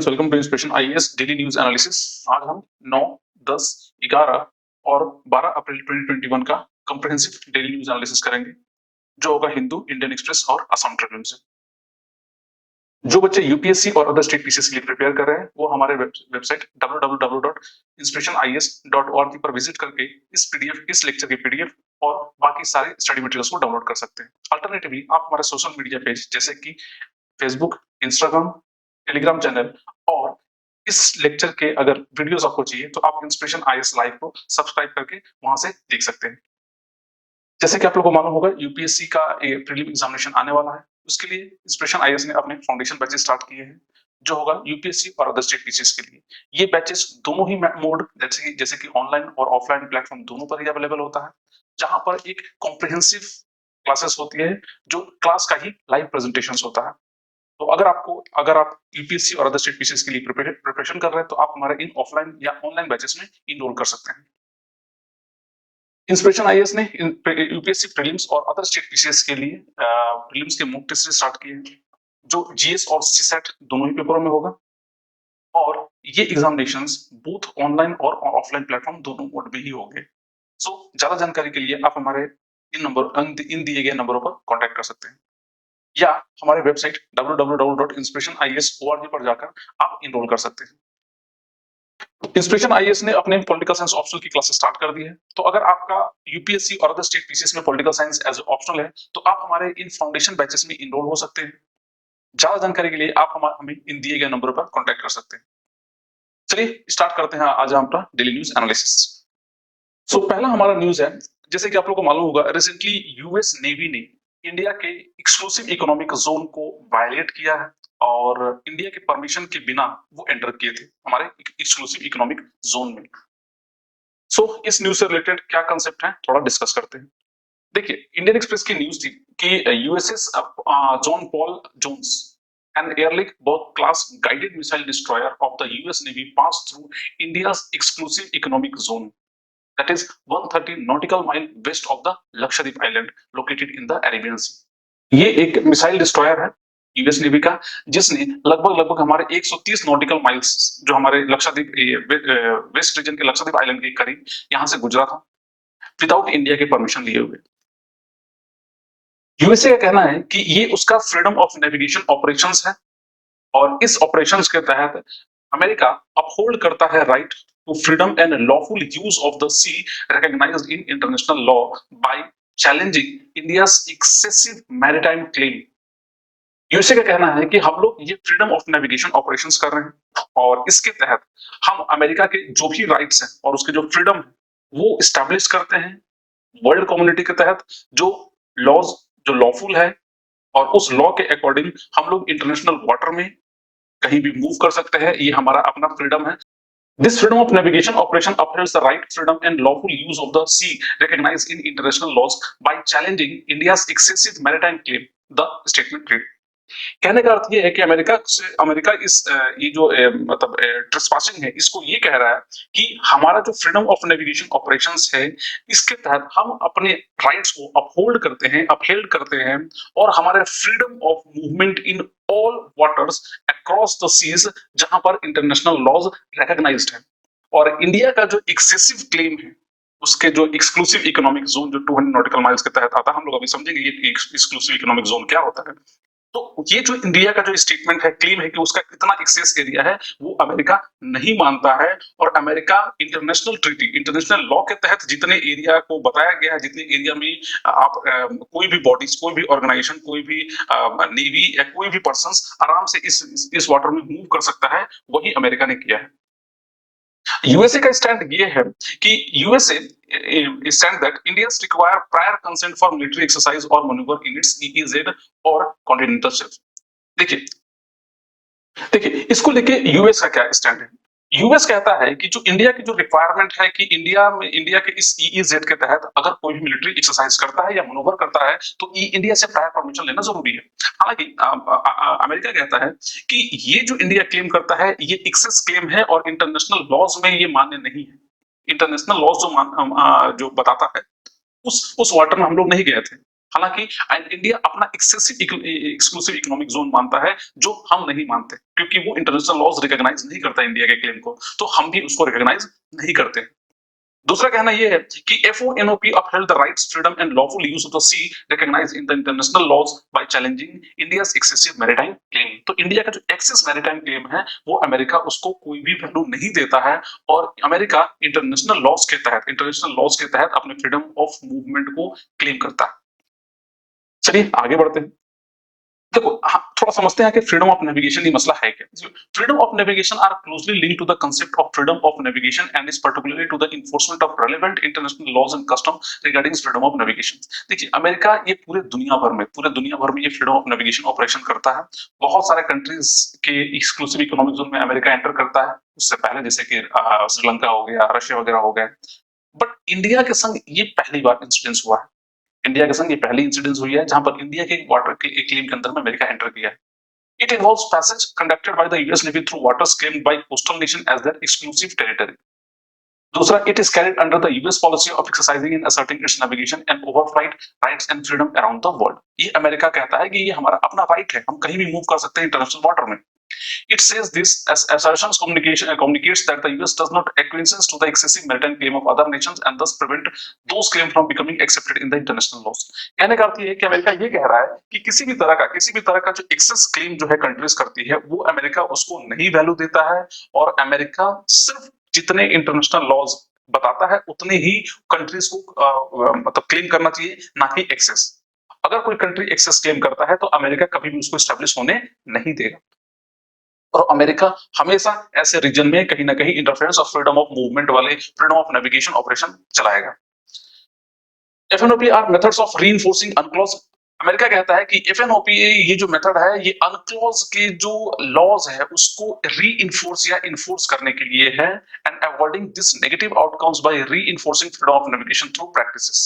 Friends, welcome to inspiration IAS daily news analysis. आज हम 9, 10, 11 और 12 अप्रैल 2021 का कंप्रिहेंसिव डेली न्यूज एनालिसिस करेंगे, जो होगा हिंदू, इंडियन एक्सप्रेस और असम ट्रिब्यून से। जो बच्चे यूपीएससी और अदर स्टेट पीसीएस के लिए प्रिपेयर कर रहे हैं, वो हमारे वेबसाइट www.inspirationis.org पर विजिट करके इस लेक्चर की पीडीएफ और बाकी सारे स्टडी मटेरियल्स को डाउनलोड कर सकते हैं। अल्टरनेटिवली आप हमारे सोशल मीडिया पेज जैसे कि फेसबुक, इंस्टाग्राम, टेलीग्राम चैनल और इस लेक्चर के अगर वीडियोस आपको चाहिए तो आप इंस्पिरेशन आईएएस लाइव को सब्सक्राइब करके वहां से देख सकते हैं। जैसे कि आप लोगों को मालूम होगा, यूपीएससी का प्रीलिम एग्जामिनेशन आने वाला है। उसके लिए इंस्पिरेशन आईएएस ने अपने फाउंडेशन बैचेस स्टार्ट किए हैं, जो होगा यूपीएससी और अदर स्टेट पीसीएस के लिए। ये बैचेस दोनों ही मोड जैसे कि ऑनलाइन और ऑफलाइन प्लेटफॉर्म दोनों पर ही अवेलेबल होता है, जहां पर एक कॉम्प्रिहेंसिव क्लासेस होती है, जो क्लास का ही लाइव प्रेजेंटेशन होता है। तो अगर आप यूपीएससी और अदर स्टेट पीसीएस के लिए प्रिपरेशन कर रहे हैं, तो आप हमारे इन ऑफलाइन या ऑनलाइन बैचेस में इनरोल कर सकते हैं। इंस्पिरेशन आईएएस ने यूपीएससी प्रीलिम्स और अदर स्टेट पीसीएस के लिए प्रीलिम्स के मॉक टेस्ट स्टार्ट किए हैं, जो जीएस और सीसेट दोनों ही पेपरों में होगा। और ये एग्जामिनेशंस बोथ ऑनलाइन और ऑफलाइन प्लेटफॉर्म दोनों मोड में ही होंगे। सो ज्यादा जानकारी के लिए आप हमारे इन दिए गए नंबरों पर कॉन्टेक्ट कर सकते हैं, या हमारे वेबसाइट www.inspirationis.org पर जाकर आप इनरोल कर सकते हैं। इंस्पिरेशन आईएएस ने अपने पॉलिटिकल साइंस ऑप्शनल की क्लासेस स्टार्ट कर दी है। तो अगर आपका यूपीएससी और अदर स्टेट पीसीएस में पॉलिटिकल साइंस एज ऑप्शनल है, तो आप हमारे इन फाउंडेशन बैचेस में इनरोल हो सकते हैं। ज्यादा जानकारी के लिए आप हमें इन दिए गए नंबरों पर कॉन्टेक्ट कर सकते हैं। चलिए स्टार्ट करते हैं आज हमारा डेली न्यूज एनालिसिस। सो पहला हमारा न्यूज है, जैसे कि आप लोगों को मालूम होगा, रिसेंटली यूएस नेवी ने इंडिया के एक्सक्लूसिव इकोनॉमिक जोन को वायलेट किया है और इंडिया के परमिशन के बिना वो एंटर किए थे हमारे एक्सक्लूसिव इकोनॉमिक जोन में। सो इस न्यूज से रिलेटेड क्या कंसेप्ट है, थोड़ा डिस्कस करते हैं। देखिए, इंडियन एक्सप्रेस की न्यूज थी कि USS John Paul Jones an airlift both class guided missile destroyer of the US Navy passed through India's exclusive economic zone, that is 130 nautical mile west of the Lakshadweep Island located in the Arabian Sea. ये एक missile destroyer है US navy का, जिसने लगभग हमारे 130 nautical miles, जो हमारे Lakshadweep west region के लक्षद्वीप आइलैंड के करीब यहां से गुजरा था, विदाउट इंडिया के परमिशन लिए हुए। यूएसए का कहना है कि ये उसका फ्रीडम ऑफ नेविगेशन ऑपरेशंस है, और इस ऑपरेशंस के तहत अमेरिका अपहोल्ड करता है right to freedom and lawful use of the sea recognized in international law by challenging India's excessive maritime claim. USA का कहना है कि हम लोग ये फ्रीडम ऑफ नेविगेशन ऑपरेशंस कर रहे हैं, और इसके तहत हम अमेरिका के जो भी राइट्स हैं और उसके जो फ्रीडम है वो इस्टेब्लिश करते हैं वर्ल्ड कम्युनिटी के तहत, जो लॉज जो लॉफुल है, और उस लॉ के अकॉर्डिंग हम लोग इंटरनेशनल वाटर में कहीं भी मूव कर सकते हैं। ये हमारा अपना फ्रीडम है। This freedom of navigation operation upholds the right, freedom and lawful use of the sea recognized in international laws by challenging India's excessive maritime claim, the statement read. कहने का अर्थ ये है कि अमेरिका इस ये जो मतलब ट्रेसपासिंग है, इसको ये कह रहा है कि हमारा जो फ्रीडम ऑफ नेविगेशन ऑपरेशंस है, इसके तहत हम अपने राइट्स को अपहेल्ड करते हैं, और हमारे freedom of movement in all waters across the seas, जहां पर इंटरनेशनल लॉज रिकॉग्नाइज्ड है। और इंडिया का जो एक्सेसिव क्लेम है, उसके जो एक्सक्लूसिव इकोनॉमिक जोन जो 200 नॉटिकल माइल्स के तहत आता है, हम लोग अभी समझेंगे ये एक्सक्लूसिव इकोनॉमिक जोन क्या होता है। तो ये जो इंडिया का जो स्टेटमेंट है, क्लेम है कि उसका इतना एक्सेस एरिया है, वो अमेरिका नहीं मानता है। और America international treaty, international law के तहत जितने एरिया को बताया गया है, जितने एरिया में आप कोई भी बॉडीज, कोई भी ऑर्गेनाइजेशन, कोई भी नेवी या कोई भी पर्सन आराम से इस वाटर में मूव कर सकता है, वही अमेरिका ने किया है। यूएसए का स्टैंड ये है कि USA stand that India require prior consent for military exercise और मैन्यूवर इन इट्स ईईजेड और कॉन्टिनेंटल शेल्फ। देखिए इसको लेके यूएस का क्या स्टैंड है। यूएस कहता है कि जो इंडिया की जो रिक्वायरमेंट है कि इंडिया के इस ईईजेड के तहत अगर कोई भी मिलिट्री एक्सरसाइज करता है या मैन्यूवर करता है, तो इंडिया से प्रायर परमिशन लेना जरूरी है। हालांकि अमेरिका कहता है कि ये जो इंडिया क्लेम करता है, ये एक्सेस क्लेम है और इंटरनेशनल लॉज में ये मान्य नहीं है। इंटरनेशनल लॉज जो बताता है, उस वाटर में हम लोग नहीं गए थे। हालांकि इंडिया अपना एक्सक्लूसिव इकोनॉमिक जोन मानता है, जो हम नहीं मानते, क्योंकि वो इंटरनेशनल लॉज रिकॉग्नाइज नहीं करता इंडिया के क्लेम को, तो हम भी उसको रिकॉग्नाइज नहीं करते। दूसरा कहना यह है कि FONOP upheld the rights, freedom and lawful use of the sea recognized in the international laws by challenging India's excessive maritime claim। तो इंडिया का जो एक्सेस मैरिटाइम क्लेम है, वो अमेरिका उसको कोई भी वैल्यू नहीं देता है, और अमेरिका इंटरनेशनल लॉज के तहत अपने फ्रीडम ऑफ मूवमेंट को क्लेम करता है। चलिए आगे बढ़ते हैं। देखो, थोड़ा समझते हैं कि फ्रीडम ऑफ नेविगेशन ये मसला है क्या। Freedom of navigation are closely linked to the concept of freedom of navigation and is particularly to the enforcement of relevant international laws and custom regarding freedom of navigation. देखिए, America ये पूरे दुनिया भर में ये फ्रीडम ऑफ नेविगेशन ऑपरेशन करता है। बहुत सारे कंट्रीज के एक्सक्लूसिव इकोनॉमिक जोन में अमेरिका एंटर करता है, उससे पहले जैसे कि श्रीलंका हो गया, रशिया वगैरह हो गए। बट इंडिया के संग ये पहली बार इंसिडेंस हुआ है। इंडिया के संग ये पहली इंसिडेंस हुई है जहां पर इंडिया के वाटर के क्लेम के अंदर में अमेरिका एंटर किया है। It involves passage conducted by the US Navy through waters claimed by coastal nation as their exclusive territory. दूसरा, it is carried under the US policy of exercising and asserting its navigation and overflight rights and freedom around the world। ये America कहता है कि ये हमारा अपना right है, हम कहीं भी मूव कर सकते हैं इंटरनेशनल वाटर में। It says this as assertions communicates that the US does not acquiesce to the excessive maritime claim of other nations and thus prevent those claims from becoming accepted in the international laws। कहने का अर्थ ये है कि America ये कह रहा है कि किसी भी तरह का जो एक्सेस क्लेम जो है कंट्रीज करती है, वो अमेरिका उसको नहीं वैल्यू देता है, और अमेरिका सिर्फ जितने इंटरनेशनल लॉज बताता है उतने ही कंट्रीज को मतलब क्लेम करना चाहिए, ना कि एक्सेस। अगर कोई कंट्री एक्सेस क्लेम करता है तो अमेरिका कभी भी उसको एस्टेब्लिश होने नहीं देगा, और अमेरिका हमेशा ऐसे रीजन में कहीं ना कहीं interference of freedom of movement वाले फ्रीडम ऑफ नेविगेशन ऑपरेशन चलाएगा। FNOP are methods of reinforcing unclose. America कहता है कि FNOP ये जो मेथड है, ये अनक्लोज के जो लॉज है उसको रीइंफोर्स या इन्फोर्स करने के लिए है, and avoiding this negative outcomes by reinforcing freedom of navigation through practices.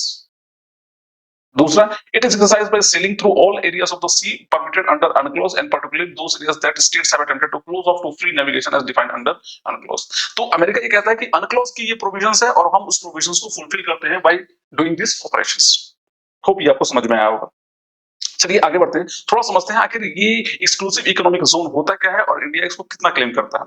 दूसरा, it is exercised by sailing through all areas of the sea permitted under UNCLOS and particularly those areas that states have attempted to close off to free navigation as defined under UNCLOS। तो America ये कहता है कि UNCLOS की ये provisions है और हम उस प्रोविजंस को फुलफिल करते हैं by doing these operations। Hope ये आपको समझ में आया होगा। चलिए आगे बढ़ते हैं, थोड़ा समझते हैं आखिर ये एक्सक्लूसिव इकोनॉमिक जोन होता क्या है और इंडिया इसको कितना क्लेम करता है।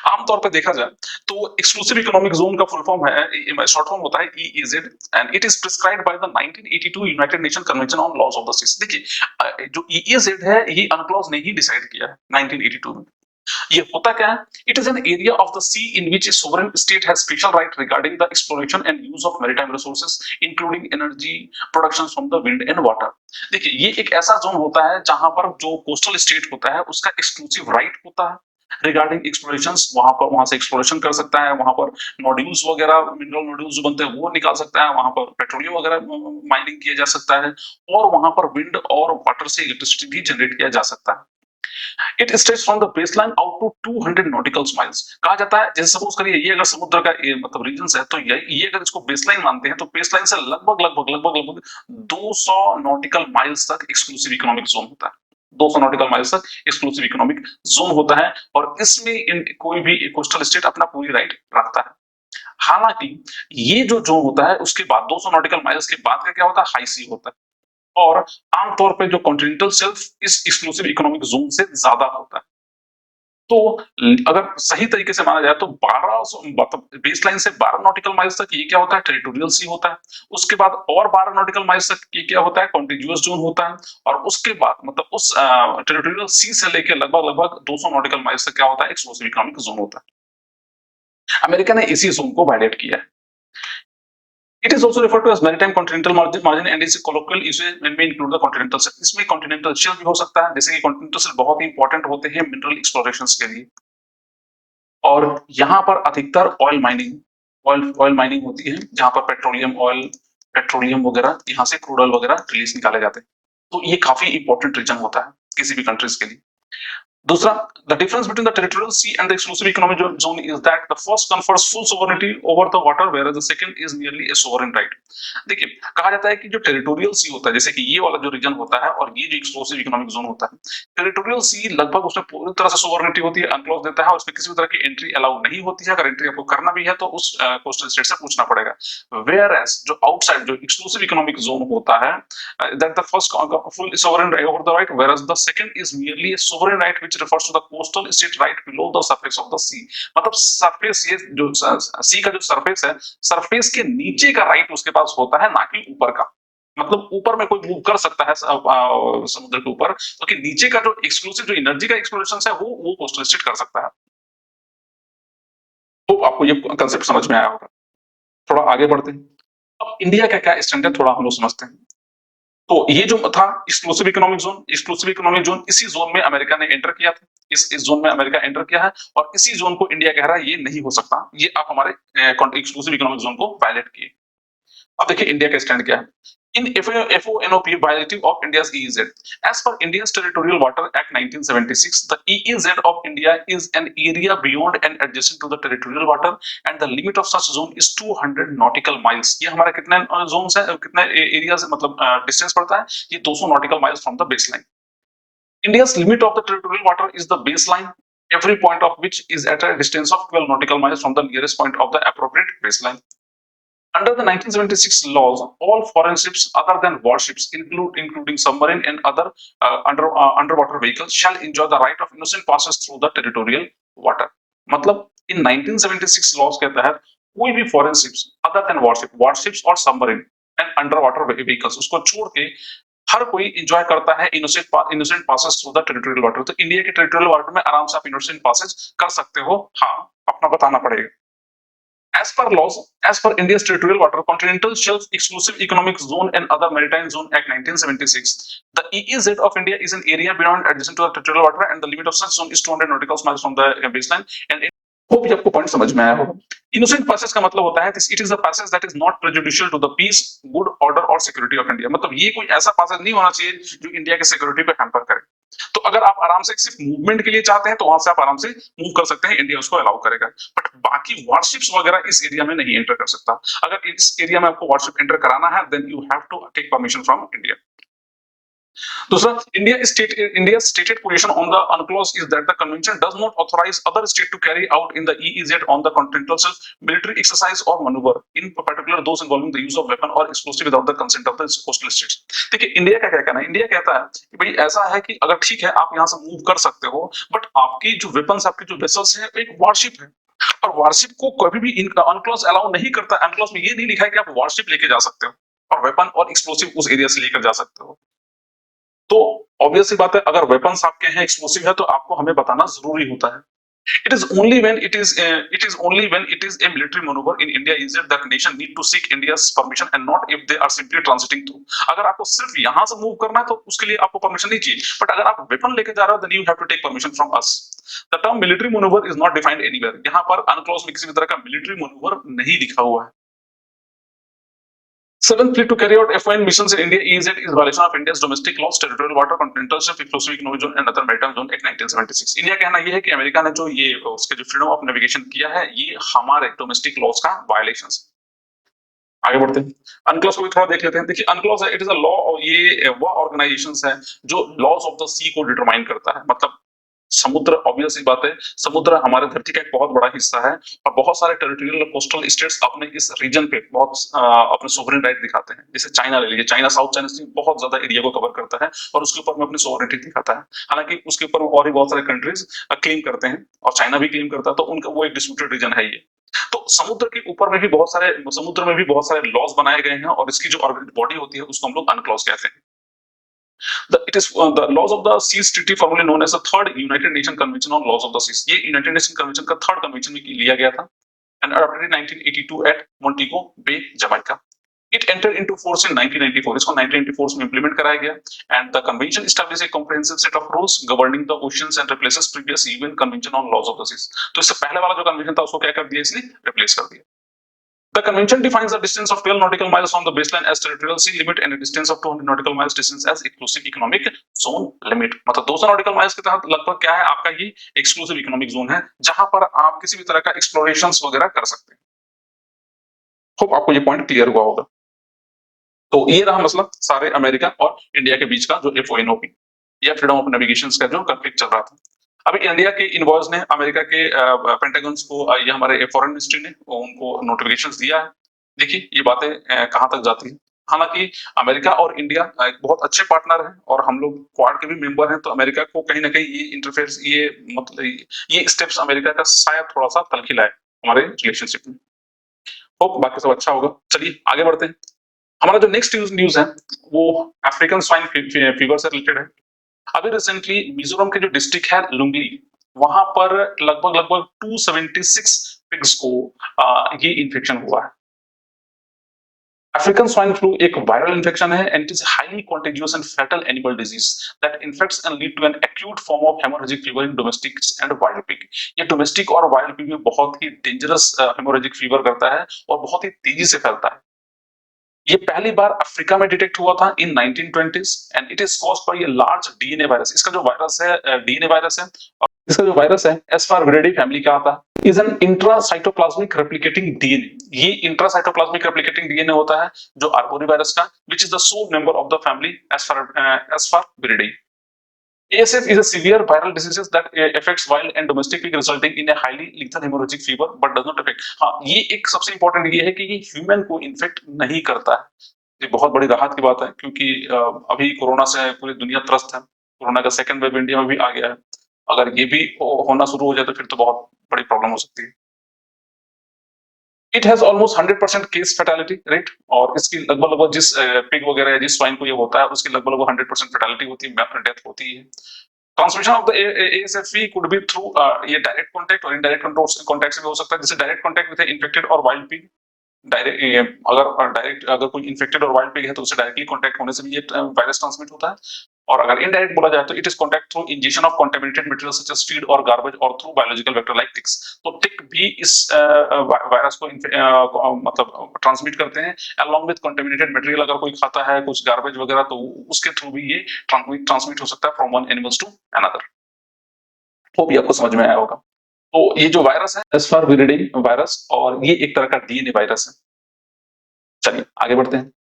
आमतौर पे देखा जाए तो एक्सक्लूसिव इकोनॉमिक जोन का फुल फॉर्म है, शॉर्ट फॉर्म होता है EEZ, and it is prescribed by the 1982 United Nation convention on laws of the seas. देखिए, जो EEZ है ये अनक्लॉज ने ही डिसाइड किया है 1982 में। ये होता क्या है? It is an area of the sea in which a sovereign state has special right regarding the exploration and use of maritime resources including energy production from the wind and water. देखिए, ये एक ऐसा zone होता है जहां पर जो coastal state होता है उसका एक्सक्लूसिव राइट होता है रिगार्डिंग एक्सप्लोरेशंस। वहां से एक्सप्लोरेशन कर सकता है, वहां पर नोड्यूल्स वगैरह, मिनरल नोड्यूल्स जो बनते हैं वो निकाल सकता है, वहां पर पेट्रोलियम वगैरह माइनिंग किया जा सकता है, और वहां पर विंड और वाटर से इलेक्ट्रिसिटी भी जनरेट किया जा सकता है। It stretch from the baseline out to 200 nautical miles. कहा जाता है, जैसे सपोज करिए ये अगर समुद्र का मतलब रीजन है, तो ये अगर इसको बेसलाइन मानते हैं तो बेसलाइन से लगभग 200 नॉटिकल माइल्स तक एक्सक्लूसिव इकोनॉमिक जोन होता है। 200 नॉटिकल माइल्स तक एक्सक्लूसिव इकोनॉमिक जोन होता है, और इसमें कोई भी कोस्टल स्टेट अपना पूरी राइट रखता है। हालांकि ये जो जोन होता है उसके बाद 200 नॉटिकल माइल्स के बाद का क्या होता है? हाई सी होता है, और आमतौर पे जो कॉन्टिनेंटल शेल्फ इस एक्सक्लूसिव इकोनॉमिक जोन से ज्यादा होता है। तो अगर सही तरीके से माना जाए तो 1200 मतलब बेसलाइन से 12 नॉटिकल माइल्स तक ये क्या होता है? टेरिटोरियल सी होता है। उसके बाद और 12 नॉटिकल माइल्स तक ये क्या होता है? कॉन्टिग्यूअस जोन होता है। और उसके बाद मतलब उस टेरिटोरियल सी से लेकर लगभग 200 नॉटिकल माइल्स तक क्या होता है? एक्सक्लूसिव इकोनॉमिक जोन होता है। अमेरिका ने इसी जोन को वायलेट किया है। It is also referred to as maritime continental margin and is a colloquial usage when we include the continental shelf। इसमें continental shelf भी हो सकता है, जैसे कि continental shelf बहुत ही इंपॉर्टेंट होते हैं मिनरल एक्सप्लोरेशंस के लिए, और यहाँ पर अधिकतर ऑयल माइनिंग होती है, जहाँ पर पेट्रोलियम वगैरह यहाँ से क्रूड ऑयल वगैरह रिलीज निकाले जाते हैं। तो ये काफी इंपॉर्टेंट रीजन होता है किसी भी कंट्रीज के लिए। दूसरा, the difference between the territorial sea and the exclusive economic zone is that the first confers full sovereignty over the water, whereas the second is merely a sovereign right. देखिए, कहा जाता है कि जो टेरिटोरियल सी होता है, जैसे कि ये वाला जो रीजन होता है और ये जो एक्सक्लूसिव इकोनॉमिक जोन होता है, टेरिटोरियल सी लगभग उसमें पूरी तरह से सोवरेनिटी होती है, अनक्लोज देता है और उसमें किसी भी तरह की एंट्री अलाउ नहीं होती है। अगर एंट्री आपको करना भी है तो उस कोस्टल स्टेट से पूछना पड़ेगा। वेयर एज जो आउटसाइड जो एक्सक्लूसिव इकोनॉमिक जोन होता है, that the first full sovereign right over the right, whereas the second is merely a sovereign right which refers to the coastal state right below the surface of the sea. मतलब surface, ये जो सी का जो surface है, surface के नीचे का right उसके पास होता है, ना कि ऊपर का। मतलब ऊपर में कोई मूव कर सकता है समुद्र के ऊपर, तो नीचे का जो एक्सक्लूसिव जो एनर्जी का एक्सप्लोरेशन है वो कोस्टल स्टेट कर सकता है। तो आपको ये कंसेप्ट समझ में आया होगा। थोड़ा आगे बढ़ते हैं। अब इंडिया का क्या स्टैंड है थोड़ा हम लोग समझते हैं। तो ये जो था एक्सक्लूसिव इकोनॉमिक जोन, इसी जोन में अमेरिका ने एंटर किया था। इस जोन में अमेरिका एंटर किया है और इसी जोन को इंडिया कह रहा है ये नहीं हो सकता, ये आप हमारे एक्सक्लूसिव इकोनॉमिक जोन को वायलेट किए। अब देखिए इंडिया का स्टैंड क्या है। In FONOP violative of India's EEZ. As per India's Territorial Water Act 1976, the EEZ of India is an area beyond and adjacent to the territorial water, and the limit of such zone is 200 nautical miles. ये हमारे कितने zones है, कितने areas मतलब distance पड़ता है, ये 200 nautical miles from the baseline. India's limit of the territorial water is the baseline, every point of which is at a distance of 12 nautical miles from the nearest point of the appropriate baseline. Under the 1976 laws, all foreign ships other than warships, including submarine and other underwater vehicles, shall enjoy the right of innocent passage through the territorial water. मतलब in 1976 laws के तहत कोई भी foreign ships other than warships और submarine and underwater vehicles उसको छोड़ के हर कोई enjoy करता है innocent passage through the territorial water. तो इंडिया के territorial water में आराम से आप innocent passage कर सकते हो। हाँ, अपना बताना पड़ेगा। As per laws, as per India's Territorial Water, Continental Shelf Exclusive Economic Zone and Other Maritime Zone Act 1976, the EEZ of India is an area beyond adjacent to the territorial water, and the limit of such zone is 200 nautical miles from the baseline. And hope ये आपको point समझ में आया होगा। Innocent passage का मतलब होता है it is a passage that is not prejudicial to the peace, good order और सिक्योरिटी ऑफ इंडिया। मतलब ये कोई ऐसा पैसेज नहीं होना चाहिए जो इंडिया की सिक्योरिटी पे हैम्पर करे। तो अगर आप आराम से सिर्फ मूवमेंट के लिए चाहते हैं तो वहां से आप आराम से मूव कर सकते हैं, इंडिया उसको अलाउ करेगा। बट बाकी वारशिप्स वगैरह इस एरिया में नहीं एंटर कर सकता। अगर इस एरिया में आपको वारशिप एंटर कराना है then you have to take permission from India. दूसरा, India's stated position on the UNCLOS is that the convention does not authorize other states to carry out in the EEZ on the continental shelf military exercise or maneuver, in particular those involving the use of weapon or explosive without the consent of the coastal states. देखिए India का क्या कहना है, India कहता है कि भाई ऐसा है कि अगर ठीक है आप यहाँ से मूव कर सकते हो, बट आपकी जो वेपन्स, आपकी जो वेसल्स है एक वारशिप है और वारशिप को कभी भी अनक्लॉज अलाउ नहीं करता। अनक्लॉज में ये नहीं लिखा है कि आप वारशिप लेके जा सकते हो और वेपन और एक्सप्लोसिव उस एरिया से लेकर जा सकते हो। तो ऑब्वियस सी बात है, अगर वेपन्स आपके हैं, एक्सप्लोसिव है, तो आपको हमें बताना जरूरी होता है। It is only when it is a military maneuver in India is it that nation need to seek India's permission and not if they are simply transiting through. अगर आपको सिर्फ यहाँ से मूव करना है तो उसके लिए आपको परमिशन नहीं चाहिए, बट अगर आप वेपन लेके जा रहे हो then you have to take permission from us. The term military maneuver is not defined anywhere. यहाँ पर अनक्लॉज में किसी भी तरह का military maneuver नहीं लिखा हुआ है। Seventh, fleet to carry out FON missions in India EEZ is violation of India's domestic laws, territorial water, continental shelf, exclusive economic zone and other maritime zone Act 1976. India का कहना यह है कि America ने जो ये उसके जो फ्रीडम ऑफ नेविगेशन किया है ये हमारे डोमेस्टिक लॉज का वायलेशन है। आगे बढ़ते हैं, अनक्लॉज को भी थोड़ा देख लेते हैं। देखिए अनक्लॉज है, इट इज अ लॉ, ये वह ऑर्गेनाइजेशंस है जो लॉज ऑफ द सी को डिटरमाइन करता है। मतलब समुद्र, ऑब्वियस सी बात है, समुद्र हमारे धरती का एक बहुत बड़ा हिस्सा है और बहुत सारे टेरिटोरियल कोस्टल स्टेट्स अपने इस रीजन पे बहुत अपने सोवरेन राइट दिखाते हैं। जैसे चाइना ले लीजिए, चाइना साउथ चाइना सी बहुत ज्यादा एरिया को कवर करता है और उसके ऊपर में अपनी सोवरेनिटी दिखाता है। हालांकि उसके ऊपर और भी बहुत सारे कंट्रीज क्लेम करते हैं और चाइना भी क्लेम करता है, तो उनका वो एक डिस्प्यूटेड रीजन है ये। तो समुद्र के ऊपर में भी बहुत सारे, समुद्र में भी बहुत सारे लॉज बनाए गए हैं और इसकी जो बॉडी होती है उसको हम लोग अनक्लॉज कहते हैं। It is the laws of the seas treaty, formerly known as the third United Nations Convention on Laws of the Seas. ये United Nations Convention का थर्ड कन्वेंशन में लिया गया था and adopted in 1982 at Montego Bay, Jamaica. It entered into force in 1994. इसको 1994 में implement कराया गया and the convention established a comprehensive set of rules governing the oceans and replaces previous UN Convention on Laws of the Seas. तो इससे पहले वाला जो convention था उसको क्या कर दिया, इसने रिप्लेस कर दिया। The convention defines the distance of 12 nautical miles from the baseline as territorial sea limit and a distance of 200 nautical miles distance as exclusive economic zone limit. मतलब 200 nautical miles के तहत लगभग क्या है आपका ये exclusive economic zone है जहां पर आप किसी भी तरह का explorations वगैरह कर सकते हैं। होप आपको ये पॉइंट क्लियर हुआ होगा। तो ये रहा मसला सारे अमेरिका और इंडिया के बीच का जो FONOP या फ्रीडम ऑफ नेविगेशन का जो कॉन्फ्लिक्ट चल रहा था। अभी इंडिया के इनवॉयज ने अमेरिका के पेंटागन्स को ये हमारे फॉरेन मिनिस्ट्री ने उनको नोटिफिकेशंस दिया है। देखिए ये बातें कहां तक जाती है। हालांकि अमेरिका और इंडिया एक बहुत अच्छे पार्टनर हैं और हम लोग क्वाड के भी मेंबर हैं, तो अमेरिका को कहीं ना कहीं ये इंटरफेयर्स ये मतलब ये स्टेप्स अमेरिका का शायद थोड़ा सा तलखिला है हमारे रिलेशनशिप में। होप बाकी सब अच्छा होगा। चलिए आगे बढ़ते हैं। हमारा जो नेक्स्ट न्यूज है वो अफ्रीकन स्वाइन फीवर से रिलेटेड है। अभी रिसेंटली मिजोरम के जो डिस्ट्रिक्ट है लुंगली, वहां पर लगभग 276 पिग्स को ये इन्फेक्शन हुआ है। अफ्रीकन स्वाइन फ्लू एक वायरल इन्फेक्शन है and it is highly contagious and fatal animal disease that infects and lead to an acute form of haemorrhagic fever in domestic and wild pig. ये domestic और wild pig में बहुत ही dangerous haemorrhagic fever करता है और बहुत ही तेजी से फैलता है। ये पहली बार अफ्रीका में डिटेक्ट हुआ था इन 1920s and it is caused by a large DNA virus. इसका जो वायरस है डीएनए वायरस है और इसका जो वायरस है एस्पारविरिडी फैमिली का आता है। Is an intracytoplasmic replicating DNA. ये इंट्रासाइटोप्लाज्मिक रेप्लिकेटिंग डीएनए होता है जो आर्बोरीवायरस का which is the sole member of the family Asfarviridae. ASF is a severe viral disease that affects wild and domestic pig, resulting in a highly lethal hemorrhagic fever, but does not affect। हाँ, ये एक सबसे important ये है कि ये human को infect नहीं करता है। ये बहुत बड़ी राहत की बात है क्योंकि अभी कोरोना से पूरी दुनिया त्रस्त है। कोरोना का सेकंड वेव इंडिया में भी आ गया है। अगर ये भी होना शुरू हो जाए तो फिर तो बहुत बड़ी प्रॉब्लम हो सकती है। It has almost 100% case fatality rate और इसकी लगभग जिस पिग वगैरह जिस स्वाइन को ये होता है उसकी लगभग 100% फैटेलिटी होती है, डेथ होती है। Transmission of the ASFV could be through ये डायरेक्ट कांटेक्ट और इनडायरेक्ट कांटेक्ट से भी हो सकता है, जैसे डायरेक्ट कांटेक्ट विद इन्फेक्टेड और वाइल्ड पिग। अगर कोई इन्फेक्टेड और वाइल्ड पिग है तो उससे डायरेक्टली कांटेक्ट होने से भी ये वायरस ट्रांसमिट होता है। और अगर इनडायरेक्ट बोला जाए तो it is contact through injection of contaminated material such as feed और गार्बेज और through biological vector like ticks. तो टिक भी इस वायरस को मतलब ट्रांसमिट करते हैं अलोंग विद कंटामिनेटेड मटेरियल। अगर कोई खाता है कुछ गार्बेज वगैरह तो उसके थ्रू भी ये ट्रांसमिट हो सकता है from one animals to another. Hope ये आपको समझ में आया होगा। तो ये जो वायरस है एस्पारविरिडी वायरस और ये एक तरह का डीएनए वायरस है। चलिए आगे बढ़ते हैं।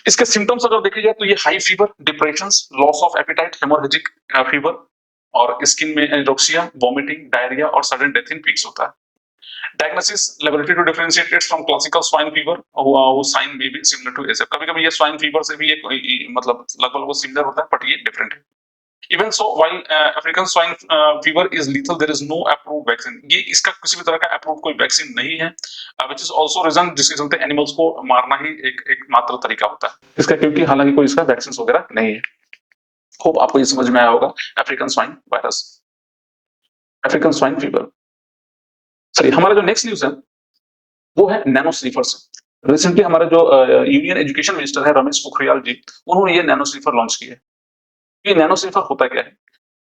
इसके सिम्टम्स अगर देखे जाए तो ये high fever, depressions, loss of appetite, haemorrhagic fever और स्किन में एनोरेक्सिया, वॉमिटिंग, डायरिया और सडन डेथ इन पिग्स होता है। Diagnosis laboratory to differentiate it from classical swine fever वो sign may be similar to ASF. कभी-कभी ये swine fever से भी एक मतलब लगभग वो सिमिलर होता है बट ये डिफरेंट है। Even so, while African swine fever is lethal, there is no approved vaccine। ये इसका किसी भी तरह का approved कोई वैक्सीन नहीं है, which is also reason जिसके चलते एनिमल्स को मारना ही एक मात्र तरीका होता है इसका, क्योंकि हालांकि कोई इसका वैक्सीन वगैरह नहीं है। होप आपको ये समझ में आया होगा African swine virus, African swine fever. चलिए हमारा जो नेक्स्ट न्यूज है वो है नैनो स्नीफर्स। रिसेंटली हमारा जो यूनियन एजुकेशन मिनिस्टर है रमेश पोखरियाल जी, उन्होंने ये नैनो स्नीफर लॉन्च किया है। ये नैनो स्नीफर होता क्या है?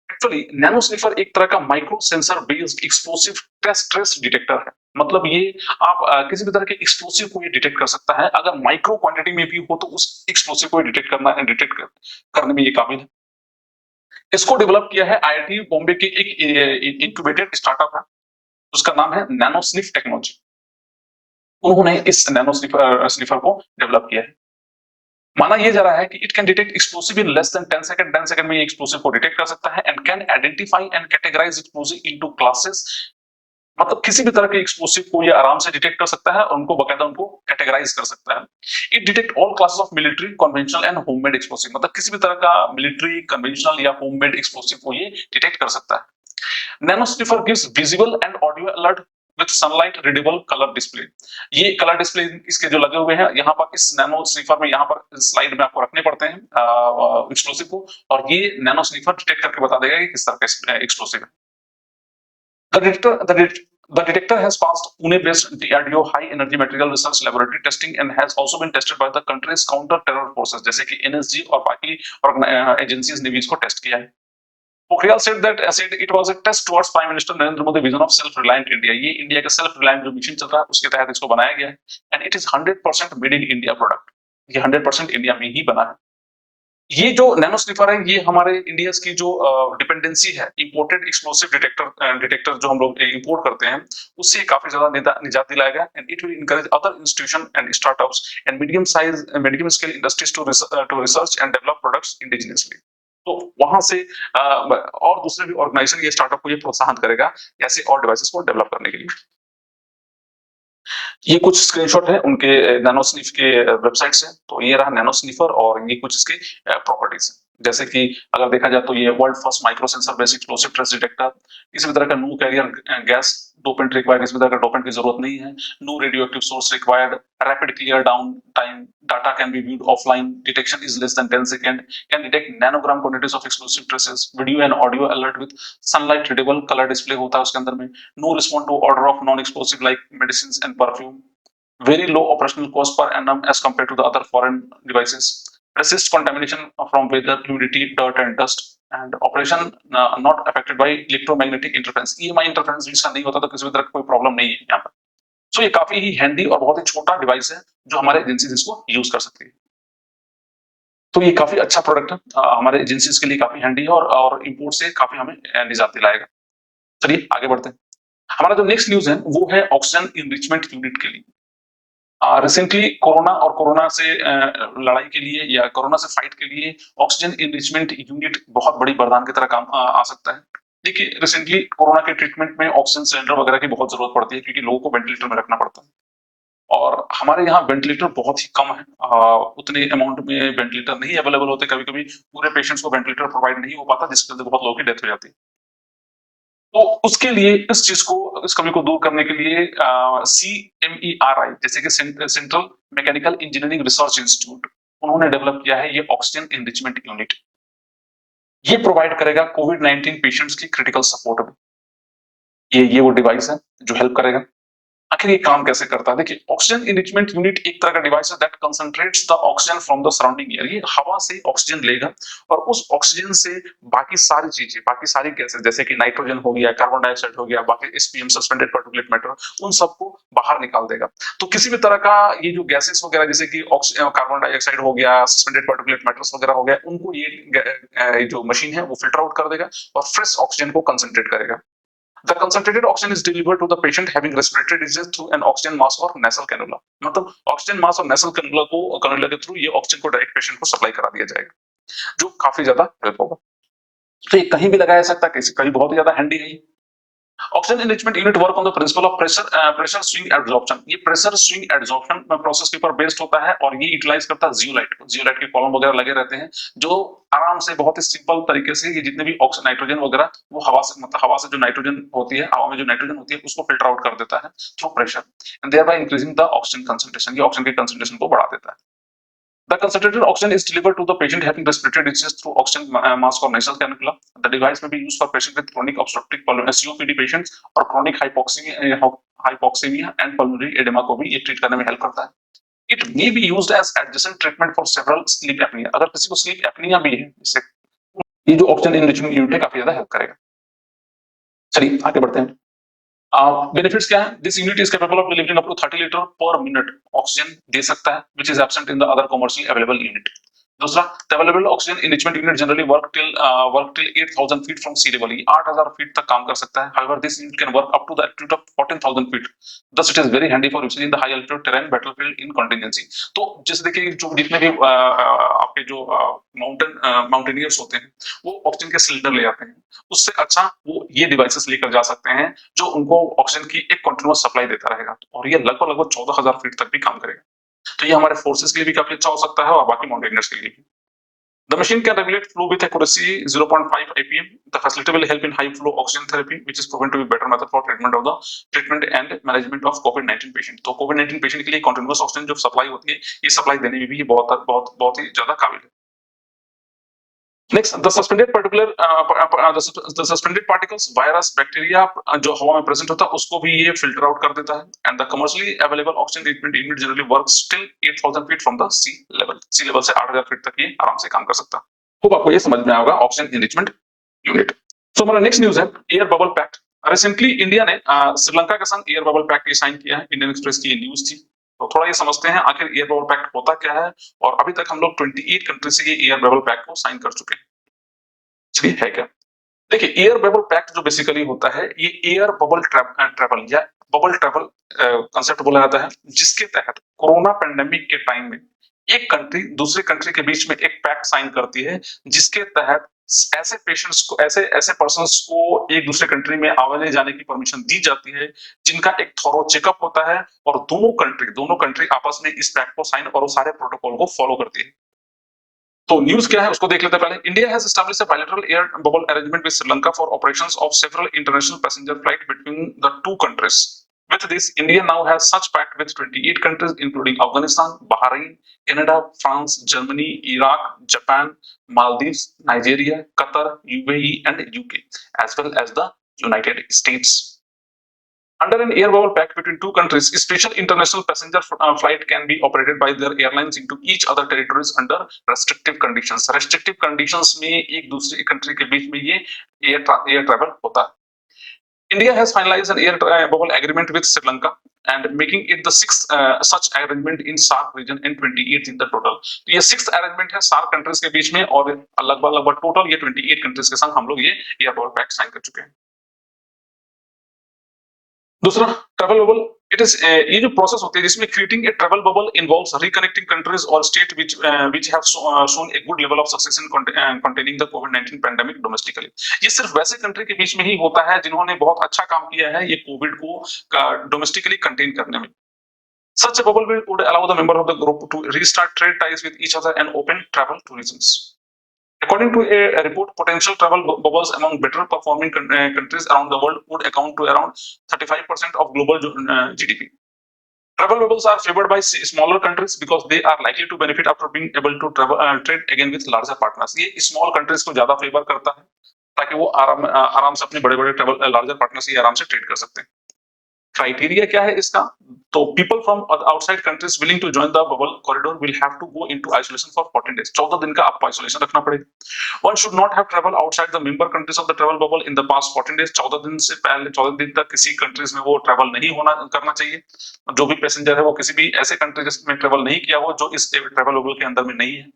एक्चुअली नैनो स्नीफर एक तरह का micro sensor based explosive trace detector है। मतलब ये आप किसी भी तरह के एक्सप्लोसिव को ये डिटेक्ट कर सकता है। अगर माइक्रो क्वांटिटी में भी हो तो उस एक्सप्लोसिव को डिटेक्ट करने में ये काबिल है। इसको डेवलप किया है IIT बॉम्बे के एक इंक्यूबेटेड स्टार्टअप है, उसका नाम है नैनो स्निफ टेक्नोलॉजी। उन्होंने इस नैनो स्निफर को डेवलप किया है। माना यह जा रहा है कि it can detect explosive in less than 10 second. 10 second में ये एक्सप्लोसिव को डिटेक्ट कर सकता है and can identify and categorise explosive into classes. मतलब किसी भी तरह के एक्सप्लोसिव को ये आराम से डिटेक्ट कर सकता है और उनको बकायदा उनको कैटेगराइज कर सकता है। It detect all classes of military, conventional and homemade explosive. मतलब किसी भी तरह का मिलिट्री, कन्वेंशनल या होममेड एक्सप्लोसिव को ये डिटेक्ट कर सकता है। Nano sniffer gives visible and audio alert with sunlight readable colour display. ये कलर डिस्प्ले इसके जो लगे हुए हैं यहाँ पर इस नैनो स्नीफर में, यहाँ पर स्लाइड में आपको रखने पड़ते हैं एक्सप्लोसिव को, और ये नैनो स्नीफर डिटेक्ट करके बता देगा कि किस तरह का एक्सप्लोसिव है। The detector has passed Pune-based DRDO high energy material research laboratory testing and has also been tested by the country's counter terror forces जैसे कि NSG और बाकी एजेंसीज ने भी इसको टेस्ट किया है। Pokhriyal said it was a test towards Prime Minister Narendra Modi vision of self-reliant India। ये इंडिया का self-reliant जो मिशन चल रहा है उसके तहत इसको बनाया गया है and it is 100% made in India product। ये 100% इंडिया में ही बना है। ये जो नैनो स्निफर है ये हमारे इंडिया की जो डिपेंडेंसी है इंपोर्टेड एक्सप्लोसिव डिटेक्टर जो हम लोग इंपोर्ट करते हैं उससे काफी ज्यादा निजात दिलाएगा and it will encourage other institution and startups and medium scale industries to research and develop products indigenously. तो वहां से और दूसरे भी ऑर्गेनाइजेशन ये स्टार्टअप को ये प्रोत्साहन करेगा ऐसे और डिवाइसेस को डेवलप करने के लिए। ये कुछ स्क्रीनशॉट है उनके नैनो स्निफ के वेबसाइट से। तो ये रहा नैनो स्निफर और ये कुछ इसके प्रॉपर्टीज है। जैसे कि अगर देखा जाए तो ये world first micro sensor based explosive trace detector, किसी भी तरह का no carrier gas dopant required, किसी भी तरह का डोपेंट की जरूरत नहीं है, no radio active source required, rapid clear down time, data can be viewed offline, detection is less than 10 second, can detect nanogram quantities of explosive traces, video and audio alert with sunlight readable colour display होता है उसके अंदर में, no respond to order of non explosive like medicine and perfume, very low operational cost per annum as compared to the other foreign devices, resist contamination from weather, humidity, dirt and dust, and operation not affected by electromagnetic interference। EMI interference इसका नहीं होता तो किसी भी तरह कोई problem नहीं है यहाँ पर। सो ये काफी ही हैंडी और बहुत ही छोटा डिवाइस है जो हमारे एजेंसीज इसको यूज कर सकती है। तो ये काफी अच्छा प्रोडक्ट है, हमारे एजेंसीज के लिए काफी हैंडी है और इंपोर्ट से काफी हमें निजात दिलाएगा। चलिए आगे बढ़ते हैं। हमारा जो नेक्स्ट न्यूज है वो है ऑक्सीजन इनरिचमेंट यूनिट के लिए। रिसेंटली कोरोना और कोरोना से लड़ाई के लिए या कोरोना से फाइट के लिए ऑक्सीजन इनरिचमेंट यूनिट बहुत बड़ी वरदान की तरह काम आ सकता है। देखिए रिसेंटली कोरोना के ट्रीटमेंट में ऑक्सीजन सिलेंडर वगैरह की बहुत जरूरत पड़ती है क्योंकि लोगों को वेंटिलेटर में रखना पड़ता है और हमारे यहाँ वेंटिलेटर बहुत ही कम है। उतने अमाउंट में वेंटिलेटर नहीं अवेलेबल होते, कभी कभी पूरे पेशेंट्स को वेंटिलेटर प्रोवाइड नहीं हो पाता जिसके वजह से बहुत लोगों की डेथ हो जाती है। तो उसके लिए इस चीज को इस कमी को दूर करने के लिए CMERI जैसे कि central mechanical engineering research institute उन्होंने डेवलप किया है ये ऑक्सीजन इनरिचमेंट यूनिट। ये प्रोवाइड करेगा कोविड-19 पेशेंट्स की क्रिटिकल सपोर्ट में। ये वो डिवाइस है जो हेल्प करेगा। आखिर ये काम कैसे करता है? देखिए ऑक्सीजन इनरिचमेंट यूनिट एक तरह का डिवाइस है that concentrates the oxygen from the surrounding air. ये हवा से ऑक्सीजन लेगा और उस ऑक्सीजन से बाकी सारी चीजें, बाकी सारी गैसेस जैसे कि नाइट्रोजन हो गया, कार्बन डाइऑक्साइड हो गया, बाकी SPM सस्पेंडेड पार्टिकुलेट मैटर, उन सबको बाहर निकाल देगा। तो किसी भी तरह का ये जो गैसेस वगैरह जैसे कि कार्बन डाइऑक्साइड हो गया, सस्पेंडेड पार्टिकुलेट मैटर्स वगैरह हो गया, उनको ये जो मशीन है वो फिल्टर आउट कर देगा और फ्रेश ऑक्सीजन को कंसंट्रेट करेगा। The concentrated oxygen is delivered to the patient having respiratory disease through an oxygen mask or nasal cannula। मतलब ऑक्सीजन मास्क और नेसल कैनुला के थ्रू ये ऑक्सीजन को डायरेक्ट पेशेंट को सप्लाई करा दिया जाएगा जो काफी ज्यादा हेल्प होगा। तो ये कहीं भी लगाया जा सकता है, कहीं बहुत ही ज्यादा हैंडी है। Oxygen enrichment unit work on the principle of pressure swing adsorption. ये प्रेशर स्विंग एडसॉर्प्शन प्रोसेस के ऊपर बेस्ड होता है और ये यूटिलाइज करता है जियोलाइट के कॉलम वगैरह लगे रहते हैं जो आराम से बहुत ही सिंपल तरीके से ये जितने भी ऑक्सीजन नाइट्रोजन वगैरह वो हवा से मतलब हवा से जो नाइट्रोजन होती है, हवा में जो नाइट्रोजन होती है उसको फिल्टर आउट कर देता है through pressure and thereby increasing the oxygen concentration. ये ऑक्सीजन के कंसंट्रेशन को बढ़ा देता है। The concentrated oxygen is delivered to the patient having respiratory disease through oxygen mask or nasal cannula। The device may be used for patients with chronic obstructive pulmonary COPD patients और chronic hypoxemia and pulmonary edema को भी ये treat करने में help करता है। It may be used as adjacent treatment for several sleep apnea। अगर किसी को sleep apnea भी है इससे ये जो ऑक्सीजन इनरिचमेंट यूनिट है काफी ज्यादा हेल्प करेगा। चलिए आगे बढ़ते हैं। बेनिफिट्स क्या है? This unit is capable of delivering up to 30 litre per minute oxygen दे सकता है which is absent in the other commercially available unit. दूसरा, the available oxygen enrichment unit generally work till 8000 feet from sea level. 8000 feet तक काम कर सकता है। However this unit can work up to the altitude of 14000 feet. thus it is very handy for using in the high altitude terrain battlefield in contingency। तो जैसे देखिए जो जितने भी आपके जो माउंटेनियर्स होते हैं वो ऑक्सीजन के सिलेंडर ले आते हैं, उससे अच्छा वो ये डिवाइसेस लेकर जा सकते हैं जो उनको ऑक्सीजन की एक कंटिन्यूअस सप्लाई देता रहेगा और ये लगभग 14000 फीट तक भी काम करेगा। तो ये हमारे फोर्सेस के लिए भी काफी अच्छा हो सकता है और बाकी माउंटेनियर्स के लिए भी। The machine can regulate flow with accuracy 0.5 APM। The facility will help in high flow oxygen therapy, which is proven to be better method for treatment and management of COVID-19 patient। तो COVID-19 patient के लिए continuous oxygen जो supply होती है, ये supply देने में भी ये बहुत ही ज्यादा काबिल है। Next, the suspended particles, virus, bacteria जो हवा में प्रेजेंट होता है उसको भी ये फिल्टर आउट कर देता है। And the commercially available oxygen treatment unit generally works till 8000 feet from the sea level। sea level से 8000 फीट तक ये आराम से काम कर सकता है। खूब आपको ये समझ में आएगा ऑक्सीजन इनरिचमेंट यूनिट। तो हमारा नेक्स्ट न्यूज है air bubble pact. Recently India ने श्रीलंका के संग एयर बबल पैक्ट साइन किया है। इंडियन एक्सप्रेस की ये न्यूज थी। तो थोड़ा ये समझते हैं आखिर एयर बबल पैक्ट होता क्या है, और अभी तक हम लोग 28 कंट्री से ये एयर बबल पैक्ट को साइन कर चुके हैं। चलिए है क्या। देखिए एयर बबल पैक्ट जो बेसिकली होता है, ये एयर बबल ट्रैवल या बबल ट्रैवल कंसेप्ट बोला जाता है, जिसके तहत कोरोना पेंडेमिक के टाइम में एक कंट्री दूसरे कंट्री के बीच में एक पैक्ट साइन करती है, जिसके तहत ऐसे पेशेंट्स को, ऐसे ऐसे पर्सन्स को एक दूसरे कंट्री में आने जाने की परमिशन दी जाती है, जिनका एक थॉरो चेकअप होता है, और दोनों कंट्री आपस में इस पैक्ट को साइन और वो सारे प्रोटोकॉल को फॉलो करती है। तो न्यूज क्या है उसको देख लेते हैं पहले। India has established a bilateral air bubble arrangement with Sri Lanka for operations of several international passenger flight between the two countries. With this, India now has such pact with 28 countries, including Afghanistan, Bahrain, Canada, France, Germany, Iraq, Japan, Maldives, Nigeria, Qatar, UAE, and UK, as well as the United States. Under an air bubble pact between two countries, special international passenger flight can be operated by their airlines into each other territories under restrictive conditions. Restrictive conditions में एक दूसरी country के बीच में ये air travel होता है। India has finalized an air bubble agreement with Sri Lanka and making it the sixth such arrangement in SAARC region and 28th in the total. तो ये सिक्स्थ अरेंजमेंट है SAARC कंट्रीज के बीच में, और लगभग total ये 28 कंट्रीज के संग हम लोग ये एयर बबल पैक्ट साइन कर चुके हैं। दूसरा ट्रैवल बबल, इट इज ये जो प्रोसेस होती है जिसमें creating a travel bubble involves reconnecting countries और state which have shown a good level of success in containing the कोविड-19 पैंडेमिक डोमेस्टिकली। ये सिर्फ वैसे कंट्री के बीच में ही होता है जिन्होंने बहुत अच्छा काम किया है ये कोविड को डोमेस्टिकली कंटेन करने में। Such a bubble would allow the member of the group to restart trade ties with each other and open travel tourism. According to a report, potential travel bubbles among better performing countries around the world would account to around 35% of global GDP. Travel bubbles are favored by smaller countries because they are likely to benefit after being able to trade again with larger partners. ये small countries को ज्यादा favour करता है ताकि वो आराम से अपने बड़े-बड़े ट्रैवल लार्जर पार्टनर से आराम से ट्रेड कर सकते हैं। क्राइटेरिया क्या है इसका? तो people from outside countries willing to join the bubble corridor will have to go into isolation for 14 days. 14 दिन का आपको आइसोलेशन रखना पड़ेगा। One should not have travel outside the member countries of the travel bubble in the past 14 days. 14 दिन से पहले 14 दिन तक किसी कंट्रीज में वो ट्रैवल नहीं करना चाहिए। जो भी पैसेंजर है वो किसी भी ऐसे कंट्रीज में ट्रैवल नहीं किया हो जो इस ट्रैवल बबल के अंदर में नहीं है।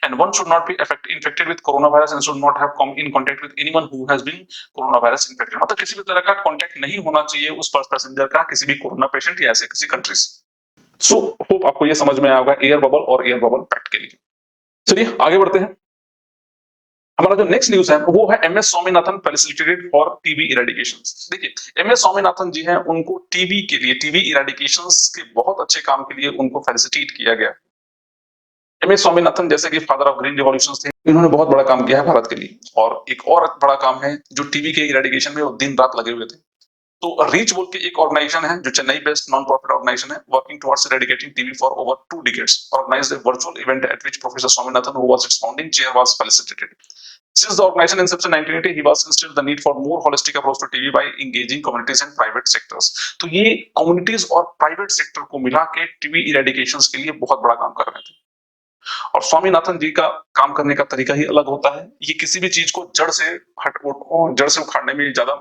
And one should not be infected with coronavirus and should not have come in contact with anyone who has been coronavirus infected. मतलब किसी भी तरह का कांटेक्ट नहीं होना चाहिए उस पैसेंजर का किसी भी कोरोना पेशेंट या ऐसे किसी कंट्री से। सो होप आपको ये समझ में आया होगा एयर बबल और एयर बबल पैक्ट के लिए। चलिए आगे बढ़ते हैं। हमारा जो नेक्स्ट न्यूज है वो है MS Swaminathan felicitated for TB eradication. देखिए एमएस स्वामीनाथन जी हैं, उनको टीबी के लिए, टीबी इरेडिकेशन के बहुत अच्छे काम के लिए उनको फेलिसिटेट किया गया। एमएस स्वामीनाथन जैसे कि फादर ऑफ ग्रीन रिवॉल्यूशन थे, इन्होंने बहुत बड़ा काम किया है भारत के लिए। और एक और बड़ा काम है जो टीबी के इरेडिकेशन में वो दिन रात लगे हुए थे। तो रीच बोल के एक ऑर्गेनाइजेशन है जो Chennai based non profit organization है, working towards eradicating TB for over 2 decades, organized a virtual event at which Professor Swaminathan, who was its founding chair, was felicitated. Since the organization inception in 1980, he was instilled the need for more holistic approach to TB by engaging communities and private sectors. तो ये communities और private sector को मिला के TB eradication के लिए बहुत बड़ा काम कर रहे थे। और स्वामीनाथन जी का काम करने का तरीका ही अलग होता है। ये किसी भी चीज को जड़ से उखाड़ने में ज्यादा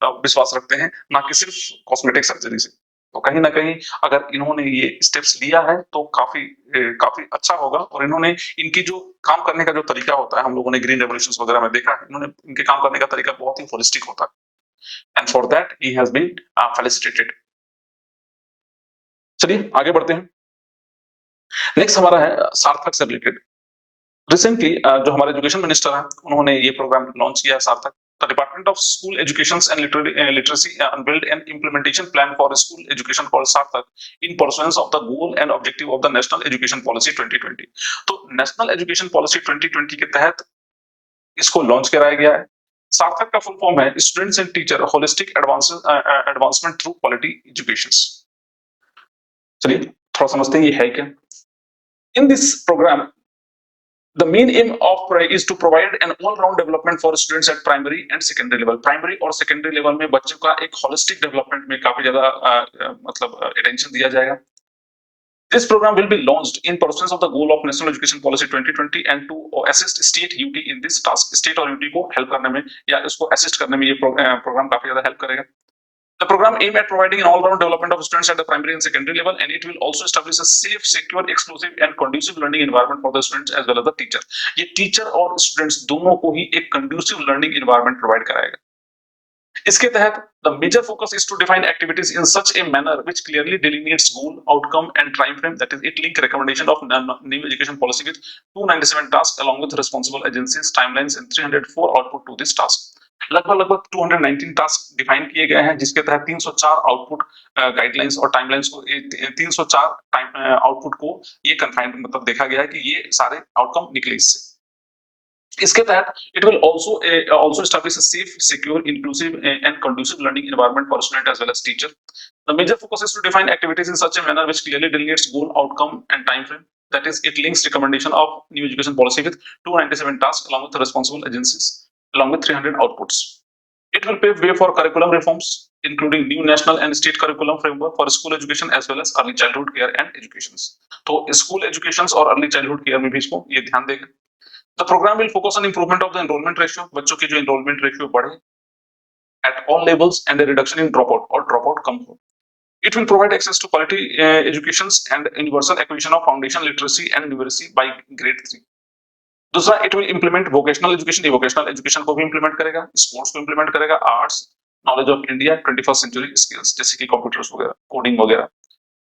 विश्वास रखते हैं, ना कि सिर्फ कॉस्मेटिक सर्जरी से। तो कहीं ना कहीं अगर इन्होंने ये स्टेप्स लिया है तो काफी अच्छा होगा। और इन्होंने इनकी जो काम करने का जो तरीका होता है, हम लोगों ने ग्रीन रेवोल्यूशन वगैरह में देखा है, इन्होंने इनके काम करने का तरीका बहुत ही होलिस्टिक होता है। And for that he has been felicitated. चलिए आगे बढ़ते हैं। नेक्स्ट हमारा है सार्थक से रिलेटेड। रिसेंटली जो हमारे एजुकेशन मिनिस्टर हैं उन्होंने ये प्रोग्राम लॉन्च किया है Sarthak. The department of school education and literacy unveiled an implementation plan for school education called Sarthak in pursuance of the goal and objective of the national education policy 2020। तो national education policy 2020 के तहत इसको launch कराया गया है। सार्थक का full form है students and teacher holistic advancement through quality education. चलिए थोड़ा समझते हैं ये है क्या। In this program, the main aim of is to provide an all-round development for students at primary and secondary level. Primary और secondary level में बच्चों का एक holistic development में काफी ज्यादा मतलब attention दिया जाएगा। This program will be launched in pursuance of the goal of National Education Policy 2020 and to assist state UT in this task. State और UT को help करने में या इसको assist करने में ये program काफी ज्यादा help करेगा. The program aims at providing an all-round development of students at the primary and secondary level, and it will also establish a safe, secure, exclusive, and conducive learning environment for the students as well as the teacher. ये teacher और students दोनों को ही एक conducive learning environment provide कराएगा. इसके तहत the major focus is to define activities in such a manner which clearly delineates goal, outcome, and time frame. That is, it link recommendation of new education policy with 297 tasks along with responsible agencies, timelines, and 304 output to this task. लगभग 219 task define किए गए हैं, जिसके तहत 304 output guidelines और timelines को 304 time output को ये कन्फाइंड मतलब देखा गया है कि ये सारे आउटकम निकले इससे. इसके तहत it will also establish a safe, secure, inclusive, and conducive learning environment for student as well as teacher. The major focus is to define activities in such a manner which clearly delineates goal, outcome, and time frame. That is, it links recommendation of new education policy with 297 tasks along with the responsible agencies, along with 300 outputs. It will pave way for curriculum reforms, including new national and state curriculum framework for school education as well as early childhood care and educations. तो school educations और early childhood care में भी इसको ये ध्यान देगा. The program will focus on improvement of the enrollment ratio, बच्चों की जो enrollment ratio बढ़े at all levels and a reduction in dropout और dropout कम हो. It will provide access to quality educations and universal acquisition of foundation literacy and numeracy by grade 3. दूसरा, it will implement vocational education, vocational education को भी implement करेगा, sports को implement करेगा, arts, knowledge of India, 21st century skills जैसे कि computers वगैरह, coding वगैरह.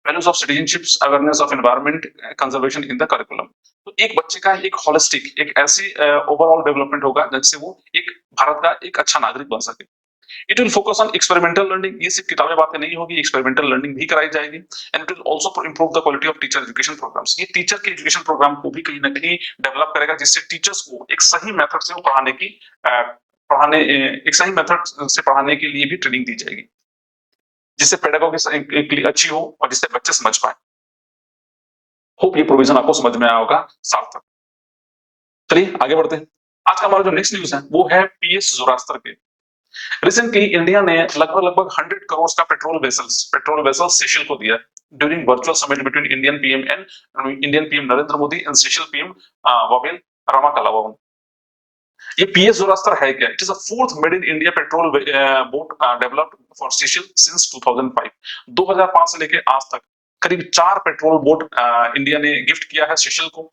Values of citizenships, awareness of environment, conservation in the curriculum. तो एक बच्चे का एक होलिस्टिक, एक ऐसी ओवरऑल डेवलपमेंट होगा जिससे वो एक भारत का एक अच्छा नागरिक बन सके. It will focus on experimental learning. ये सिर्फ किताबें बातें नहीं होगी, experimental learning भी कराई जाएगी. And it will also improve the quality of teacher education programs. ये टीचर के एजुकेशन प्रोग्राम को भी कहीं ना कहीं डेवलप करेगा, जिससे टीचर्स को एक सही मेथड से एक सही मेथड से पढ़ाने के लिए भी ट्रेनिंग दी जाएगी, जिससे पेडागोजी अच्छी हो और जिससे बच्चे समझ पाए. होप ये प्रोविजन आपको समझ में आया होगा सार्थक. चलिए आगे बढ़ते हैं. आज का हमारा जो नेक्स्ट न्यूज है वो है पीएस जोरास्तर के. रिसेंटली इंडिया ने लगभग 100 करोड़ का पेट्रोल वेसल्स सेशल को दिया during virtual summit between Indian PM Narendra Modi and Seychelles PM Wavel Ramkalawan. ये पीएस जोरास्तर है क्या? It is a fourth made in India patrol boat developed for Seychelles since 2005. 2005 से लेके आज तक करीब 4 पेट्रोल बोट इंडिया ने गिफ्ट किया है सेशल को,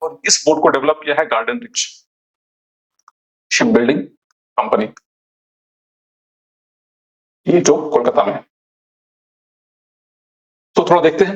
और इस बोट को डेवलप किया है garden rich ship building company, ये जो कोलकाता में है. तो थोड़ा देखते हैं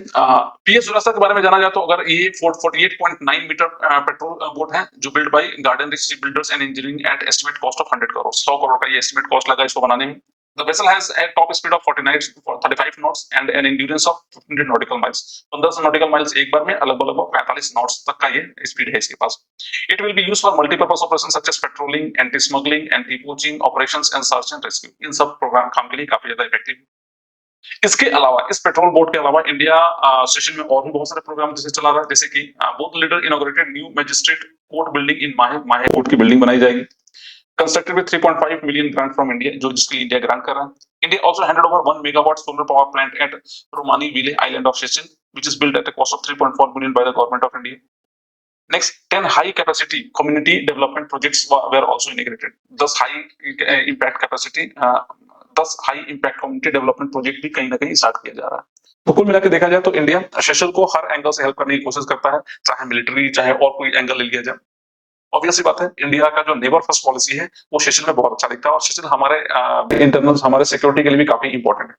पीएस जोरास्तर के बारे में जाना जाए तो अगर ये 48.9 मीटर पेट्रोल बोट है जो build by garden rich ship builders and engineering at estimate cost of 100 crore. 100 crore का ये एस्टिमेट कॉस्ट लगा इसको बनाने में. The vessel has a top speed of 35 knots and an endurance of 1500 nautical miles. 1500 nautical miles एक बार में लगभग 45 knots तक का ये स्पीड है इसके पास. It will be used for multi-purpose operations such as patrolling, anti-smuggling, anti-poaching operations and search and rescue. इन सब programme काम के लिए काफी ज्यादा इफेक्टिव. इसके अलावा, इस पेट्रोल बोट के अलावा इंडिया सेशन में और भी बहुत सारे प्रोग्राम जैसे चला रहा है, जैसे कि both leader inaugurated new magistrate court building in माहे कोर्ट की बिल्डिंग बनाई जाएगी. Constructed with 3.5 million grant from India, जो जिसके इंडिया ग्रांट कर रहा है. India also handed over 1 megawatt solar power plant at Romani Vile Island of Seychelles, which is built at a cost of 3.4 billion by the government of India. Next, 10 high capacity community development projects were also integrated. 10 high impact capacity, 10 high impact community development project भी कहीं ना कहीं start किया जा रहा है. तो कुल मिलाकर देखा जाए तो इंडिया सेशल को हर एंगल से हेल्प करने की कोशिश करता है, चाहे मिलिट्री चाहे और कोई एंगल ले लिया जाए. ऑब्वियसली बात है, इंडिया का जो नेबर फर्स्ट पॉलिसी है वो सेशन में बहुत अच्छा दिखता है, और सेशन हमारे इंटरनल हमारे सिक्योरिटी के लिए भी काफी इंपॉर्टेंट है.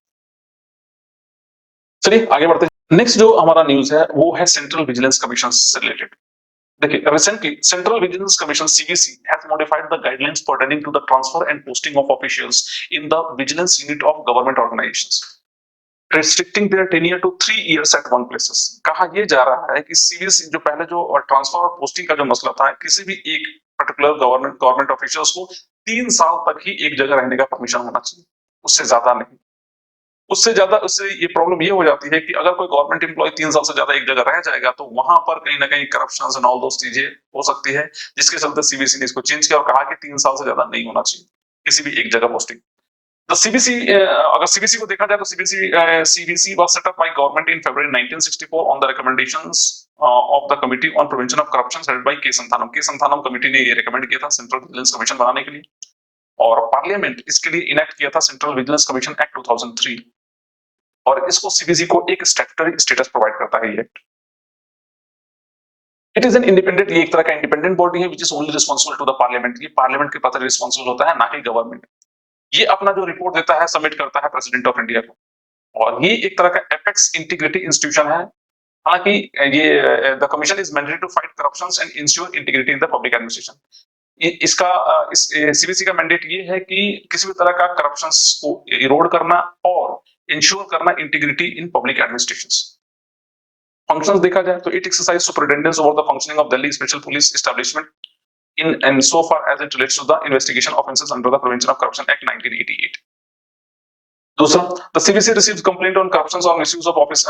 चलिए आगे बढ़ते हैं. नेक्स्ट जो हमारा न्यूज है वो है सेंट्रल विजिलेंस कमीशन से रिलेटेड. देखिए, recently central vigilance commission CVC has modified the guidelines pertaining to the transfer and posting of officials in the vigilance unit of government organizations, restricting their tenure to 3 years at one places. कहा यह जा रहा है कि CVC जो पहले जो transfer और पोस्टिंग का जो मसला था, किसी भी एक पर्टिकुलर गवर्नमेंट ऑफिशियल्स को 3 साल तक ही एक जगह रहने का परमिशन होना चाहिए, उससे ज्यादा नहीं. उससे ये प्रॉब्लम ये हो जाती है कि अगर कोई गवर्नमेंट एम्प्लॉय 3 साल से ज्यादा एक जगह रह जाएगा तो वहां पर कहीं ना कहीं करप्शन एंड ऑल दोस चीजें हो सकती है, जिसके चलते सीवीसी ने इसको चेंज किया और कहा कि 3 साल से ज्यादा नहीं होना चाहिए किसी भी एक जगह पोस्टिंग. The CBC, अगर CBC को देखा जाए तो CBC was set up by government in February 1964 on the recommendations of the Committee on Prevention of Corruption headed by K. Santhanam. K. Santhanam committee ने ये रेकमेंड किया था सेंट्रल विजिलेंस कमीशन बनाने के लिए, और पार्लियामेंट इसके लिए इनेक्ट किया था सेंट्रल विजिलेंस कमीशन एक्ट 2003, और इसको CBC को एक स्टैट्यूटरी स्टेटस प्रोवाइड करता है ये act. It is an independent, ये एक तरह का इंडिपेंडेंट बॉडी है which is only responsible to the parliament. ये पार्लियामेंट के पास रिस्पांसिबल होता है, ना कि गवर्नमेंट। ये अपना जो रिपोर्ट देता है सबमिट करता है प्रेसिडेंट ऑफ इंडिया को, और ये एक तरह का एपेक्स इंटीग्रिटी इंस्टीट्यूशन है। हालांकि ये the commission is mandated to fight corruptions and ensure integrity in the public administration. इसका CBC का मैंडेट ये है कि किसी भी तरह का करप्शंस को इरोड करना और इंश्योर करना integrity in public administrations. Functions देखा जाए तो it exercise superintendence over the functioning of Delhi special police establishment in and so far as it relates to the investigation offences under the Prevention of Corruption Act 1988. दूसरा, the CBC receives complaint on corruptions or misuse of office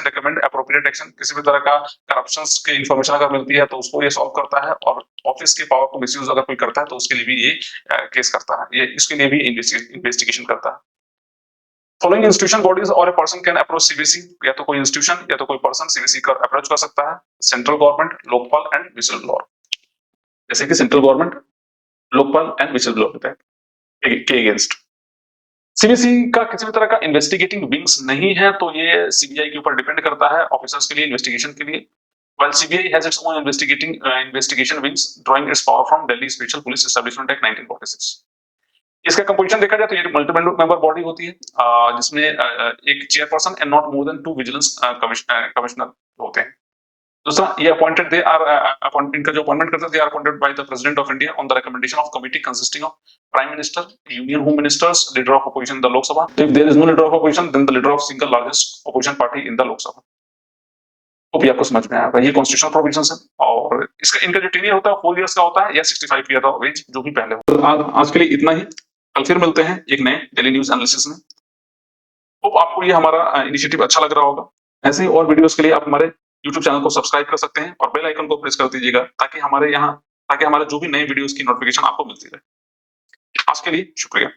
and recommend appropriate action। किसी भी तरह का corruptions की information अगर मिलती है तो उसको ये solve करता है, और ऑफिस के पावर को misuse अगर कोई करता है तो उसके लिए भी ये केस करता है, ये इसके लिए भी इन्वेस्टिगेशन करता है। Following institution bodies or a person can approach CBC, या तो कोई इंस्टीट्यूशन या तो कोई पर्सन CBC का अप्रोच कर सकता है। Central government, Lokpal and vigil blower, जैसे कि central government, Lokpal and vigil blower के अगेंस्ट। CBC का किसी भी तरह का इन्वेस्टिगेटिंग विंग्स नहीं है, तो ये CBI के ऊपर डिपेंड करता है ऑफिसर्स के लिए इन्वेस्टिगेशन के लिए। While CBI has its own investigation wings drawing its power from Delhi Special Police Establishment Act 1946। इसका कंपोजिशन देखा जाए तो ये मल्टी मेंबर बॉडी होती है, जिसमें एक chairperson and not more than 2 vigilance commissioner होते हैं। दूसरा, ये अपॉइंटेड दे आर इनका जो अपॉइंटमेंट करते हैं, they are appointed by the president of India on the recommendation of committee consisting of prime minister, union home ministers, leader of opposition in the Lok Sabha. If there is no leader of opposition then the leader of single largest opposition party in the Lok Sabha. वो भी आपको समझ में आएगा, ये constitutional provisions है, और इसका इनका जो टेन्योर होता है 4 इयर्स का होता है, या 65 ईयर ऑफ एज जो भी पहले हो। तो आज के लिए इतना ही, कल फिर मिलते हैं एक नए डेली न्यूज एनालिसिस में। होप आपको ये हमारा इनिशिएटिव अच्छा लग रहा होगा। ऐसे ही और वीडियोस के लिए आप हमारे YouTube चैनल को सब्सक्राइब कर सकते हैं और बेल आइकन को प्रेस कर दीजिएगा, ताकि हमारे जो भी नए वीडियोस की नोटिफिकेशन आपको मिलती रहे। आज के लिए शुक्रिया।